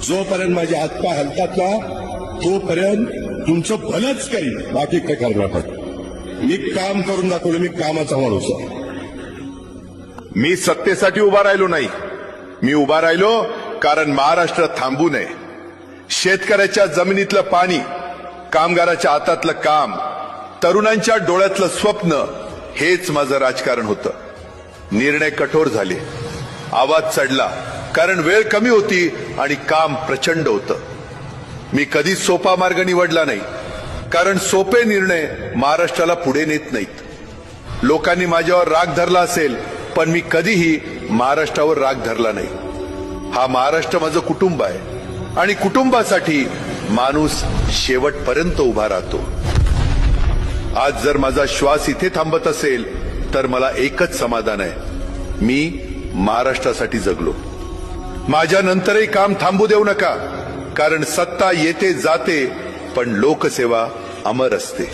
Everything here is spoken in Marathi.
जोपर्यंत माझे हातपाय हलतात ना तोपर्यंत तुमचं भलंच करीन, बाकी काय करणार नाही. मी काम करून दाखवलं, मी कामाचा माणूस आहे. मी सत्तेसाठी उभा राहिलो नाही, मी उभा राहिलो कारण महाराष्ट्र थांबू नये. शेतकऱ्याच्या जमिनीतलं पाणी, कामगाराच्या हातातलं काम, तरुणांच्या डोळ्यातलं स्वप्न, हेच माझं राजकारण होतं. निर्णय कठोर झाले, आवाज चढला, कारण वेळ कमी होती आणि काम प्रचंड होतं. मी कधीच सोपा मार्ग निवडला नाही, कारण सोपे निर्णय महाराष्ट्राला पुढे नेत नाहीत. लोकांनी माझ्यावर राग धरला असेल, पण मी कधीही महाराष्ट्रावर राग धरला नाही. हा महाराष्ट्र माझं कुटुंब आहे आणि कुटुंबासाठी माणूस शेवटपर्यंत उभा राहतो. आज जर माझा श्वास इथे थांबत असेल तर मला एकच समाधान आहे, मी महाराष्ट्रासाठी जगलो. माझ्या नंतरही काम थांबू देऊ नका, कारण सत्ता येते जाते पण लोकसेवा अमर असते.